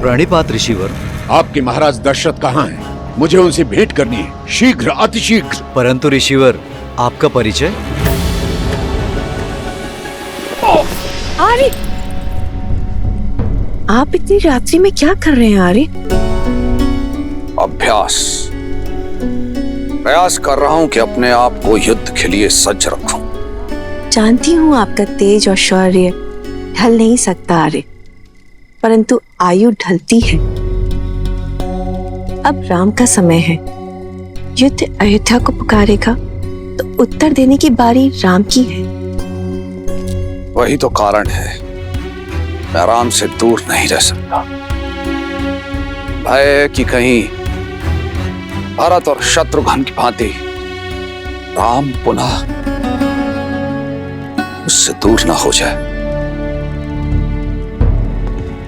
प्रणिपात ऋषिवर। आपके महाराज दशरथ कहाँ हैं? मुझे उनसे भेंट करनी है, शीघ्र, अतिशीघ्र। परंतु ऋषिवर, आपका परिचय? आर्य, आप इतनी रात्रि में क्या कर रहे हैं आर्य? अभ्यास। प्रयास कर रहा हूं कि अपने आप को युद्ध के लिए सज्ज रखूं। जानती हूँ आपका तेज और शौर्य ढल नहीं सकता आर्य, परंतु आयु ढलती है। अब राम का समय है। युद्ध अयोध्या को पुकारेगा तो उत्तर देने की बारी राम की है। वही तो कारण है, मैं राम से दूर नहीं रह सकता। भय कि कहीं भरत और शत्रुघ्न की भांति राम पुनः उससे दूर ना हो जाए।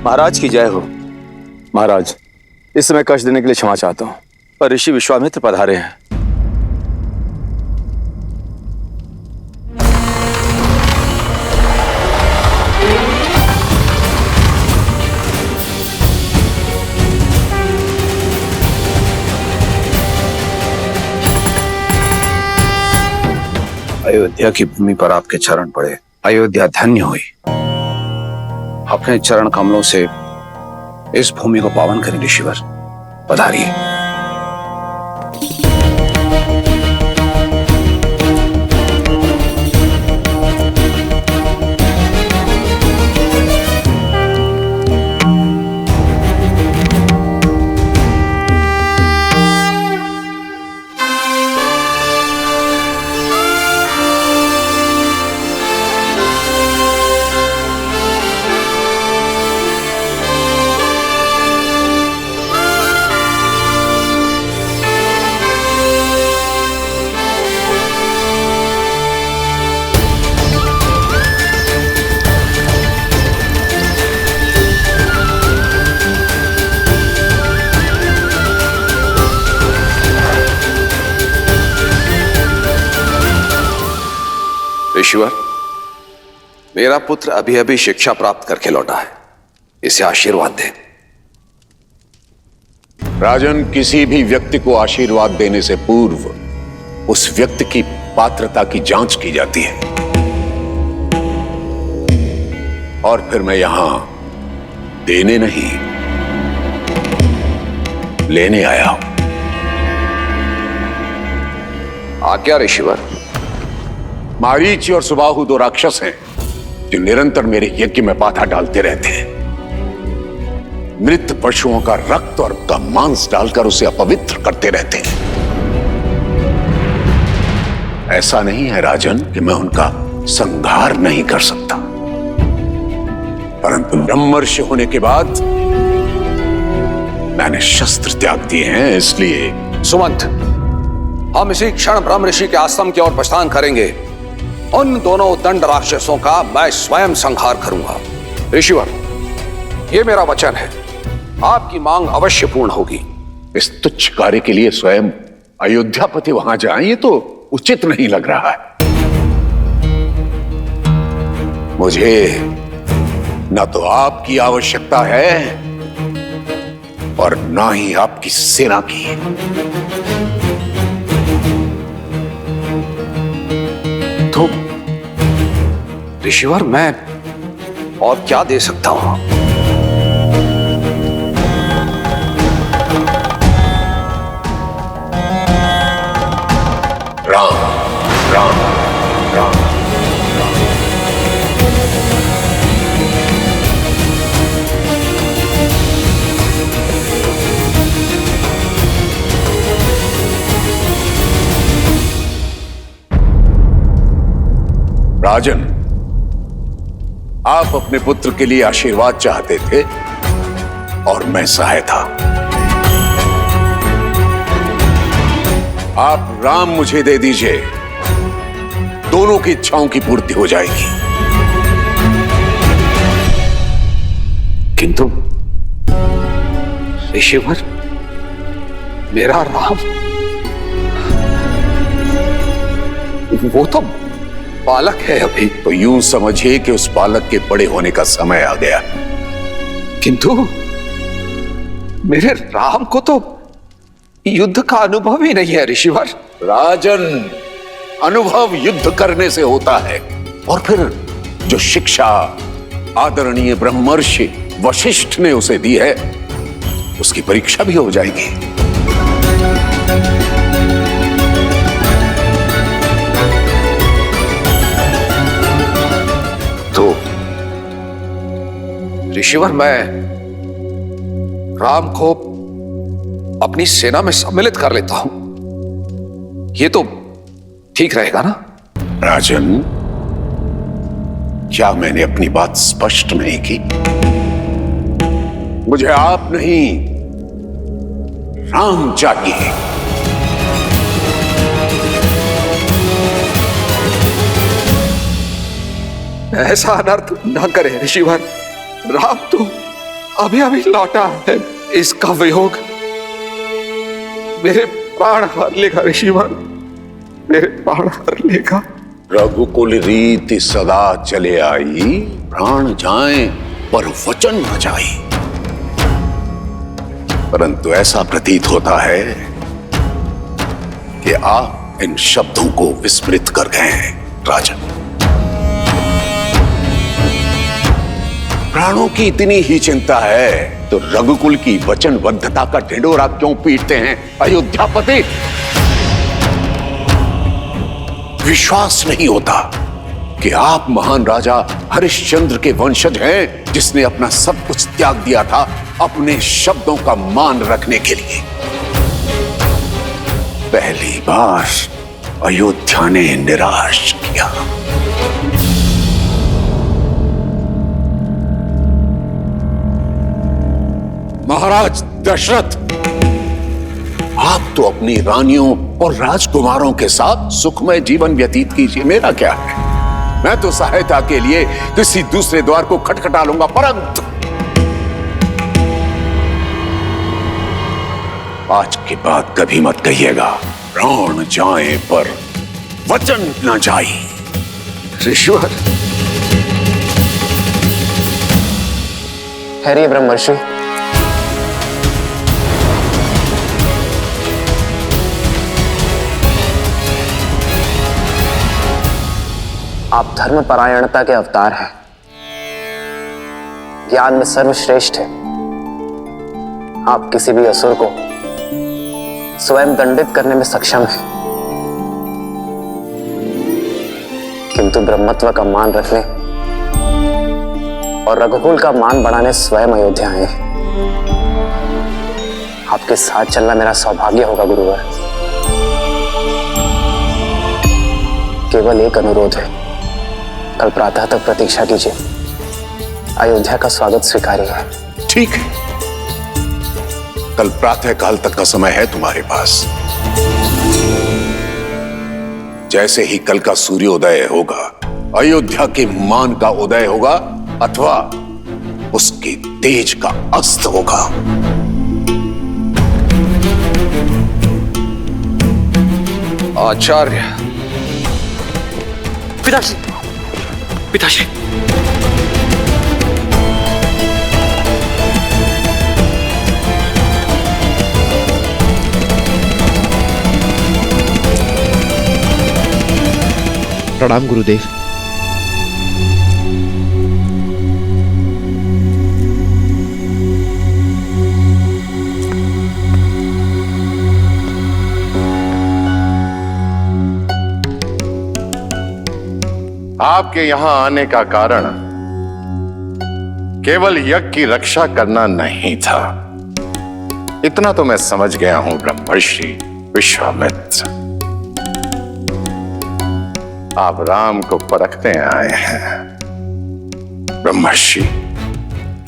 महाराज की जय हो। महाराज, इस समय कष्ट देने के लिए क्षमा चाहता हूं, पर ऋषि विश्वामित्र पधारे हैं। अयोध्या की भूमि पर आपके चरण पड़े, अयोध्या धन्य हुई। अपने चरण कमलों से इस भूमि को पावन करें ऋषिवर, पधारिए। ऋषिवर, मेरा पुत्र अभी अभी शिक्षा प्राप्त करके लौटा है, इसे आशीर्वाद दें। राजन, किसी भी व्यक्ति को आशीर्वाद देने से पूर्व उस व्यक्ति की पात्रता की जांच की जाती है, और फिर मैं यहां देने नहीं, लेने आया हूं। आज्ञा ऋषिवर। मारीच और सुबाहु दो राक्षस हैं जो निरंतर मेरे यज्ञ में बाधा डालते रहते हैं। मृत पशुओं का रक्त और उनका मांस डालकर उसे अपवित्र करते रहते हैं। ऐसा नहीं है राजन कि मैं उनका संहार नहीं कर सकता, परंतु ब्रह्मर्षि होने के बाद मैंने शस्त्र त्याग दिए हैं, इसलिए। सुमंत, हम इसी क्षण ब्रह्म ऋषि के आश्रम की ओर प्रस्थान करेंगे। उन दोनों दंड राक्षसों का मैं स्वयं संहार करूंगा। ऋषिवर, यह मेरा वचन है, आपकी मांग अवश्य पूर्ण होगी। इस तुच्छ कार्य के लिए स्वयं अयोध्यापति वहां जाएं, ये तो उचित नहीं लग रहा है। मुझे न तो आपकी आवश्यकता है और ना ही आपकी सेना की। तो ऋषिवर, मैं और क्या दे सकता हूं? राम राम राम राम। राजन, आप अपने पुत्र के लिए आशीर्वाद चाहते थे और मैं सहाय था। आप राम मुझे दे दीजिए, दोनों की इच्छाओं की पूर्ति हो जाएगी। किंतु ऋषिवर, मेरा राम, वो तो बालक है अभी। तो यूं समझिए कि उस बालक के बड़े होने का समय आ गया। किंतु मेरे राम को तो युद्ध का अनुभव ही नहीं है ऋषिवर। राजन, अनुभव युद्ध करने से होता है, और फिर जो शिक्षा आदरणीय ब्रह्मर्षि वशिष्ठ ने उसे दी है, उसकी परीक्षा भी हो जाएगी। तो ऋषिवर, मैं राम को अपनी सेना में सम्मिलित कर लेता हूं, ये तो ठीक रहेगा ना? राजन, क्या मैंने अपनी बात स्पष्ट नहीं की? मुझे आप नहीं, राम चाहिए। ऐसा अनर्थ न करे ऋषिवर। राम तो अभी अभी लौटा है, इसका वियोग मेरे प्राण हर लेगा ऋषिवर, मेरे प्राण हर लेगा। रघुकुल रीति सदा चले आई, प्राण जाए पर वचन न जाए। परंतु ऐसा प्रतीत होता है कि आप इन शब्दों को विस्मृत कर गए हैं राजन। प्राणों की इतनी ही चिंता है तो रघुकुल की वचनबद्धता का ढिंढोरा क्यों पीटते हैं अयोध्यापति? विश्वास नहीं होता कि आप महान राजा हरिश्चंद्र के वंशज हैं, जिसने अपना सब कुछ त्याग दिया था अपने शब्दों का मान रखने के लिए। पहली बार अयोध्या ने निराश किया। महाराज दशरथ, आप तो अपनी रानियों और राजकुमारों के साथ सुखमय जीवन व्यतीत कीजिए, मेरा क्या है? मैं तो सहायता के लिए किसी दूसरे द्वार को खटखटा लूंगा, परंतु आज के बाद कभी मत कहिएगा प्राण जाए पर वचन न जाए। ऋषिवर, ठहरिए ब्रह्मर्षि। आप धर्मपरायणता के अवतार हैं, ज्ञान में सर्वश्रेष्ठ है। आप किसी भी असुर को स्वयं दंडित करने में सक्षम हैं, किंतु ब्रह्मत्व का मान रखने और रघुकुल का मान बढ़ाने स्वयं अयोध्या आए हैं। आपके साथ चलना मेरा सौभाग्य होगा गुरुवर। केवल एक अनुरोध है, कल प्रातः तक प्रतीक्षा कीजिए, अयोध्या का स्वागत स्वीकार्य है। ठीक है, कल प्रातः काल तक का समय है तुम्हारे पास। जैसे ही कल का सूर्योदय होगा, अयोध्या के मान का उदय होगा अथवा उसके तेज का अस्त होगा। आचार्य। पिताश्री, पिताश्री, प्रणाम गुरुदेव। आपके यहां आने का कारण केवल यज्ञ की रक्षा करना नहीं था, इतना तो मैं समझ गया हूं ब्रह्मर्षि विश्वामित्र। आप राम को परखते आए हैं। ब्रह्मर्षि,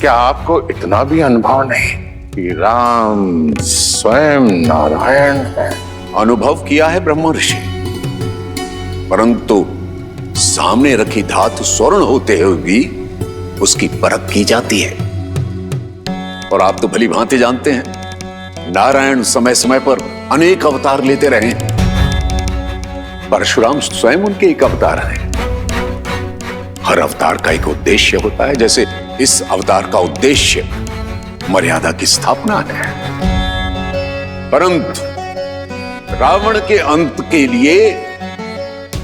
क्या आपको इतना भी अनुभव नहीं कि राम स्वयं नारायण है? अनुभव किया है ब्रह्मर्षि, परंतु सामने रखी धातु स्वर्ण होते हुए भी उसकी परख की जाती है। और आप तो भली भांति जानते हैं, नारायण समय समय पर अनेक अवतार लेते रहे। परशुराम स्वयं उनके एक अवतार हैं। हर अवतार का एक उद्देश्य होता है। जैसे इस अवतार का उद्देश्य मर्यादा की स्थापना है। परंतु रावण के अंत के लिए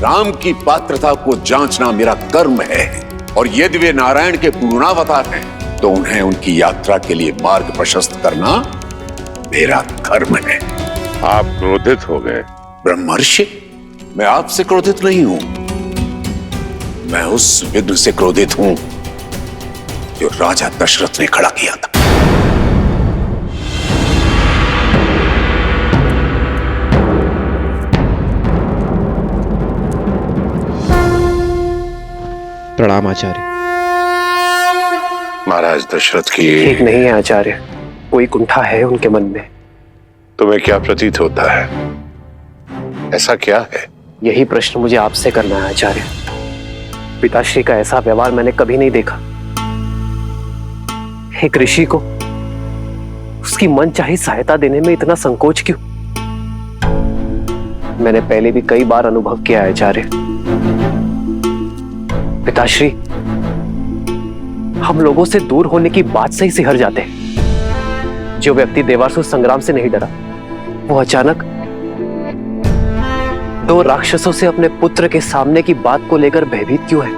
राम की पात्रता को जांचना मेरा कर्म है, और यदि वे नारायण के पूर्णावतार हैं तो उन्हें उनकी यात्रा के लिए मार्ग प्रशस्त करना मेरा धर्म है। आप क्रोधित हो गए। ब्रह्मर्षि, मैं आपसे क्रोधित नहीं हूं, मैं उस विघ्न से क्रोधित हूं जो राजा दशरथ ने खड़ा किया था। प्रणाम आचार्य। महाराज दशरथ की ठीक नहीं है आचार्य, कोई कुंठा है उनके मन में। तुम्हें क्या प्रतीत होता है? ऐसा क्या है? यही प्रश्न मुझे आपसे करना है आचार्य। पिताश्री का ऐसा व्यवहार मैंने कभी नहीं देखा। एक ऋषि को उसकी मनचाही सहायता देने में इतना संकोच क्यों? मैंने पहले भी कई बार अनुभव किया है आचार्य। पिताश्री हम लोगों से दूर होने की बात से ही सिहर जाते हैं। जो व्यक्ति देवासुर संग्राम से नहीं डरा, वो अचानक दो राक्षसों से अपने पुत्र के सामने की बात को लेकर भयभीत क्यों है?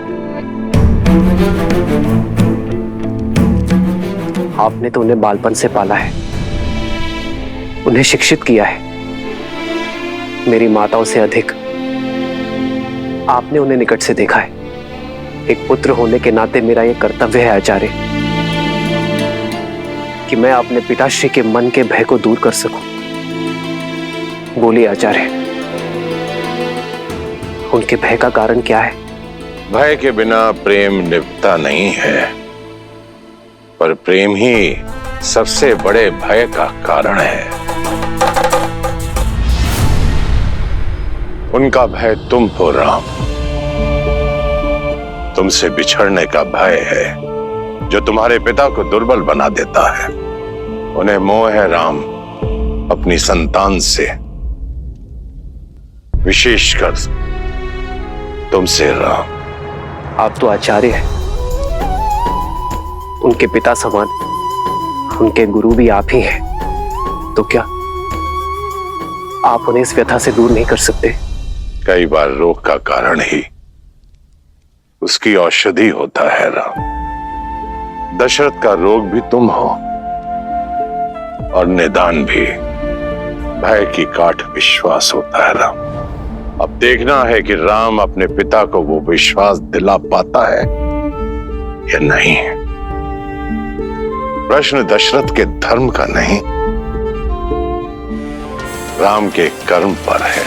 आपने तो उन्हें बालपन से पाला है, उन्हें शिक्षित किया है। मेरी माताओं से अधिक आपने उन्हें निकट से देखा है। एक पुत्र होने के नाते मेरा यह कर्तव्य है आचार्य कि मैं अपने पिताश्री के मन के भय को दूर कर सकूं। बोलिए आचार्य, उनके भय का कारण क्या है? भय के बिना प्रेम निभता नहीं है, पर प्रेम ही सबसे बड़े भय का कारण है। उनका भय तुम हो राम। तुमसे बिछड़ने का भय है जो तुम्हारे पिता को दुर्बल बना देता है। उन्हें मोह है राम अपनी संतान से, विशेषकर तुमसे राम। आप तो आचार्य हैं, उनके पिता समान, उनके गुरु भी आप ही हैं। तो क्या आप उन्हें इस व्यथा से दूर नहीं कर सकते? कई बार रोग का कारण ही उसकी औषधि होता है राम। दशरथ का रोग भी तुम हो और निदान भी भय की काट विश्वास होता है राम। अब देखना है कि राम अपने पिता को वो विश्वास दिला पाता है या नहीं। प्रश्न दशरथ के धर्म का नहीं, राम के कर्म पर है।